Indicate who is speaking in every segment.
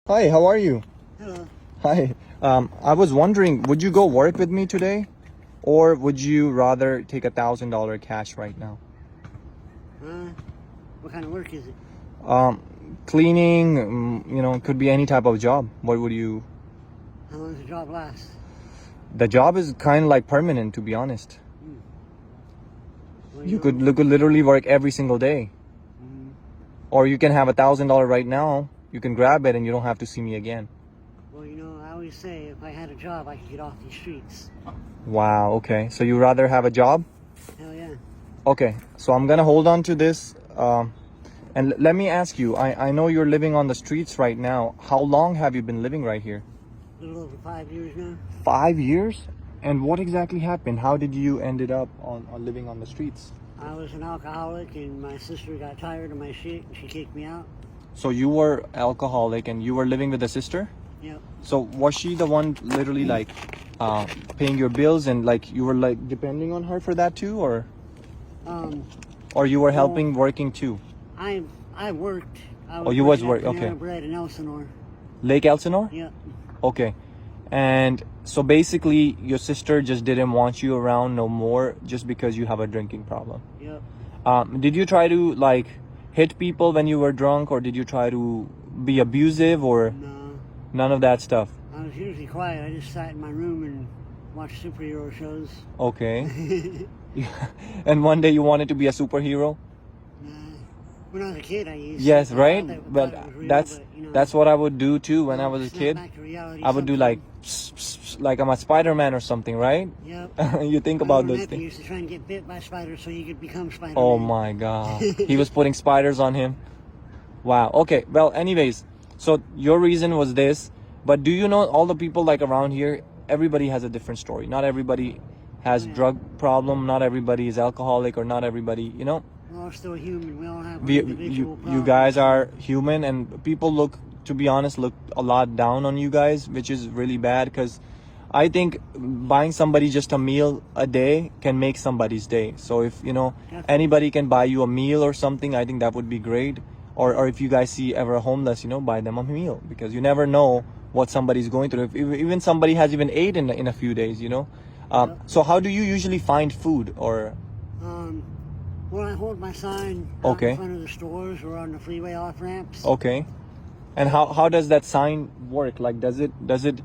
Speaker 1: Hi, how are you?
Speaker 2: Hello.
Speaker 1: Hi. I was wondering, would you go work with me today? Or would you rather take $1,000 cash right now?
Speaker 2: What kind of work is it?
Speaker 1: Cleaning, could be any type of job. What would you...
Speaker 2: How long does the job last?
Speaker 1: The job is kind of like permanent, to be honest.
Speaker 2: Well,
Speaker 1: You could literally work every single day.
Speaker 2: Mhm.
Speaker 1: Or you can have $1,000 right now. You can grab it and you don't have to see me again.
Speaker 2: Well, I always say if I had a job, I could get off these streets.
Speaker 1: Wow, okay. So you rather have a job?
Speaker 2: Hell yeah.
Speaker 1: Okay, so I'm gonna hold on to this. And let me ask you, I know you're living on the streets right now. How long have you been living right here?
Speaker 2: A little over 5 years now.
Speaker 1: 5 years? And what exactly happened? How did you ended up on living on the streets?
Speaker 2: I was an alcoholic, and my sister got tired of my shit, and she kicked me out.
Speaker 1: So you were alcoholic and you were living with a sister?
Speaker 2: Yep.
Speaker 1: So was she the one literally like paying your bills and like you were like depending on her for that too, or you were helping working too?
Speaker 2: I worked. I was
Speaker 1: Oh, you was
Speaker 2: working
Speaker 1: work.
Speaker 2: at Panera
Speaker 1: Okay.
Speaker 2: Bread in Elsinore.
Speaker 1: Lake Elsinore?
Speaker 2: Yep.
Speaker 1: Okay. And so basically your sister just didn't want you around no more just because you have a drinking problem.
Speaker 2: Yep.
Speaker 1: Did you try to like hit people when you were drunk, or did you try to be abusive, or
Speaker 2: No.
Speaker 1: none of that stuff?
Speaker 2: I was usually quiet. I just sat in my room and watched superhero shows.
Speaker 1: Okay. And one day you wanted to be a superhero?
Speaker 2: When I was a kid, I used
Speaker 1: Yes,
Speaker 2: to.
Speaker 1: right?
Speaker 2: I thought
Speaker 1: But
Speaker 2: it was real,
Speaker 1: that's
Speaker 2: but,
Speaker 1: that's what I would do too when I was a
Speaker 2: snap
Speaker 1: kid.
Speaker 2: back to reality
Speaker 1: I would do like like I'm a Spider-Man or something, right?
Speaker 2: Yep.
Speaker 1: You think
Speaker 2: My
Speaker 1: about
Speaker 2: little
Speaker 1: those
Speaker 2: nephew
Speaker 1: things.
Speaker 2: used to try and get bit by spiders so he could become Spider-Man.
Speaker 1: Oh my God. He was putting spiders on him. Wow. Okay. Well, anyways, so your reason was this, but do you know all the people like around here, everybody has a different story. Not everybody has
Speaker 2: Yeah.
Speaker 1: drug problem, not everybody is alcoholic, or not everybody,
Speaker 2: We're all still human. We all have our
Speaker 1: we,
Speaker 2: individual
Speaker 1: you
Speaker 2: problems.
Speaker 1: guys are human, and people look, to be honest, look a lot down on you guys, which is really bad, because I think buying somebody just a meal a day can make somebody's day. So if anybody can buy you a meal or something, I think that would be great. Or if you guys see ever homeless, buy them a meal, because you never know what somebody's going through. If even somebody has even ate in a few days, So how do you usually find food? Or
Speaker 2: Well, I hold my sign out
Speaker 1: Okay.
Speaker 2: in front of the stores or on the freeway off ramps.
Speaker 1: Okay. And how does that sign work? Like, does it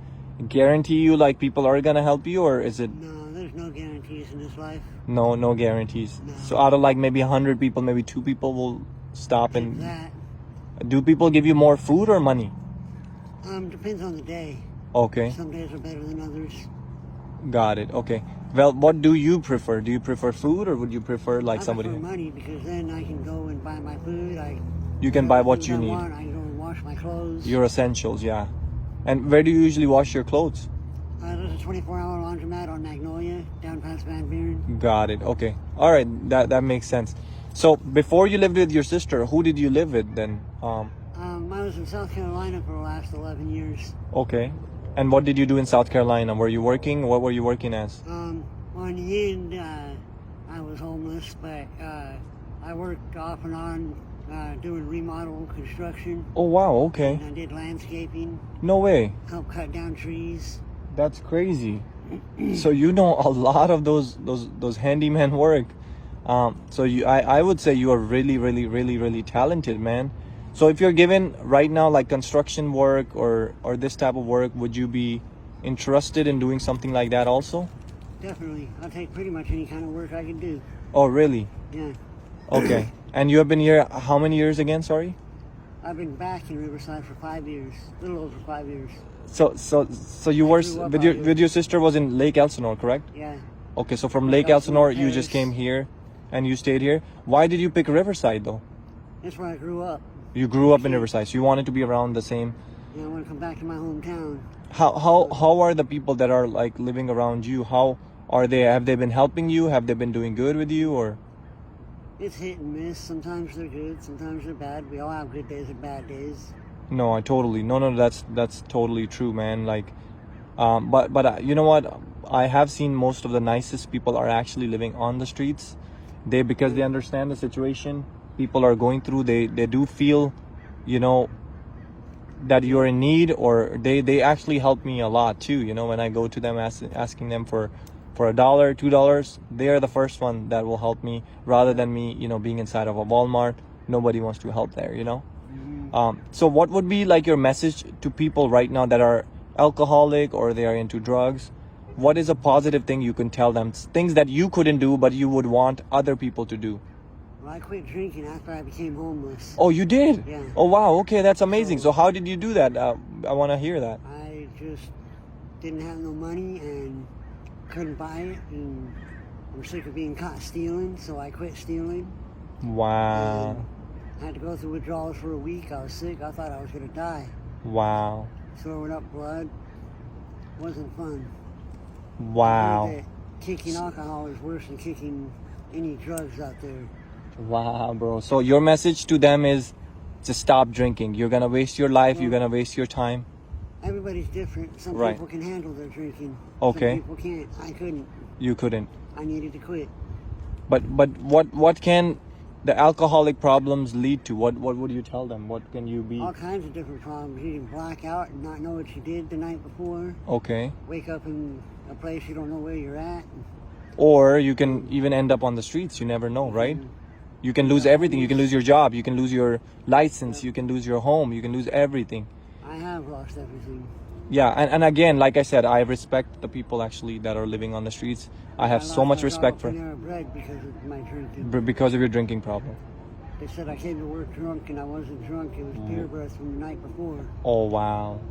Speaker 1: guarantee you like people are gonna help you, or is it
Speaker 2: No, there's no guarantees in this life.
Speaker 1: no guarantees?
Speaker 2: No.
Speaker 1: So out of like maybe 100 people, maybe 2 people will stop.
Speaker 2: Like
Speaker 1: And
Speaker 2: that.
Speaker 1: do people give you more food or money?
Speaker 2: Depends on the day.
Speaker 1: Okay,
Speaker 2: Some days are better than others.
Speaker 1: got it. Okay. Well, what do you prefer? Do you prefer food, or would you prefer like
Speaker 2: I
Speaker 1: somebody?
Speaker 2: prefer money because then I can go and buy my food.
Speaker 1: You can buy what
Speaker 2: things
Speaker 1: you
Speaker 2: I
Speaker 1: need.
Speaker 2: want. I can go and wash my clothes.
Speaker 1: Your essentials, yeah. And where do you usually wash your clothes?
Speaker 2: There's a 24-hour laundromat on Magnolia, down past Van Buren.
Speaker 1: Got it. Okay. All right. That makes sense. So before you lived with your sister, who did you live with then?
Speaker 2: I was in South Carolina for the last 11 years.
Speaker 1: Okay. And what did you do in South Carolina? Were you working? What were you working as?
Speaker 2: Well, in the end, I was homeless, but I worked off and on doing remodel construction.
Speaker 1: Oh wow. Okay.
Speaker 2: And I did landscaping,
Speaker 1: No way.
Speaker 2: helped cut down trees.
Speaker 1: That's crazy. So you know a lot of those handyman work. So I would say you are really, really, really, really talented, man. So if you're given right now like construction work or this type of work, would you be interested in doing something like that also?
Speaker 2: Definitely. I'll take pretty much any kind of work I can do.
Speaker 1: Oh really?
Speaker 2: Yeah.
Speaker 1: Okay. And you have been here how many years again? Sorry.
Speaker 2: I've been back in Riverside for 5 years, a little over 5 years.
Speaker 1: So you were
Speaker 2: grew up
Speaker 1: with
Speaker 2: out
Speaker 1: your
Speaker 2: here.
Speaker 1: with your sister was in Lake Elsinore, correct?
Speaker 2: Yeah.
Speaker 1: Okay, so from
Speaker 2: Lake
Speaker 1: Lake Elsinore
Speaker 2: Elsinore,
Speaker 1: you just
Speaker 2: Paris.
Speaker 1: came here and you stayed here. Why did you pick Riverside though?
Speaker 2: That's where I grew up.
Speaker 1: You grew up in Riverside, so you wanted to be around the same.
Speaker 2: I want to come back to my hometown.
Speaker 1: How are the people that are like living around you? How are they? Have they been helping you? Have they been doing good with you, or?
Speaker 2: It's hit and miss. Sometimes they're good, sometimes they're bad. We all have good days and bad days.
Speaker 1: No, I totally no. That's totally true, man. Like, but you know what? I have seen most of the nicest people are actually living on the streets. Because they understand the situation people are going through. They do feel, that you're in need, or they actually help me a lot too. You know, when I go to them asking them for $1, $2, they are the first one that will help me, rather than me, you know, being inside of a Walmart. Nobody wants to help there, you know. So what would be like your message to people right now that are alcoholic or they are into drugs? What is a positive thing you can tell them? Things that you couldn't do but you would want other people to do.
Speaker 2: Well, I quit drinking after I became homeless.
Speaker 1: Oh, you did?
Speaker 2: Yeah.
Speaker 1: Oh, wow. Okay, that's amazing. So how did you do that? I want to hear that.
Speaker 2: I just didn't have no money and couldn't buy it, and I'm sick of being caught stealing, so I quit stealing.
Speaker 1: Wow.
Speaker 2: I had to go through withdrawals for a week. I was sick. I thought I was going to die.
Speaker 1: Wow.
Speaker 2: Throwing up blood wasn't fun. I
Speaker 1: Wow.
Speaker 2: knew that kicking alcohol is worse than kicking any drugs out there.
Speaker 1: Wow, bro. So your message to them is to stop drinking. You're going to waste your life. You're going to waste your time.
Speaker 2: Everybody's different. Some
Speaker 1: Right.
Speaker 2: people can handle their drinking.
Speaker 1: Okay.
Speaker 2: Some people can't. I couldn't.
Speaker 1: You couldn't.
Speaker 2: I needed to quit.
Speaker 1: But what can the alcoholic problems lead to? What would you tell them? What can you be?
Speaker 2: All kinds of different problems. You can black out and not know what you did the night before.
Speaker 1: Okay.
Speaker 2: Wake up in a place you don't know where you're at.
Speaker 1: Or you can even end up on the streets. You never know, right? You can lose everything. You can lose your job. You can lose your license. You can lose your home. You can lose everything.
Speaker 2: I have lost everything.
Speaker 1: Yeah, and again, like I said, I respect the people actually that are living on the streets. I have so much respect for
Speaker 2: bread because of my drinking.
Speaker 1: because of your drinking problem.
Speaker 2: They said I came to work drunk and I wasn't drunk. It was beer breath from the night before.
Speaker 1: Oh, wow.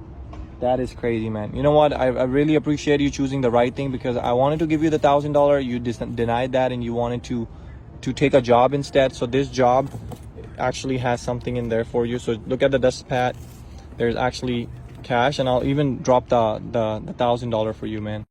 Speaker 1: That is crazy, man. You know what? I really appreciate you choosing the right thing, because I wanted to give you the $1,000. You denied that, and you wanted to take a job instead. So this job actually has something in there for you. So look at the dust pad. There's actually cash, and I'll even drop the $1,000 for you, man.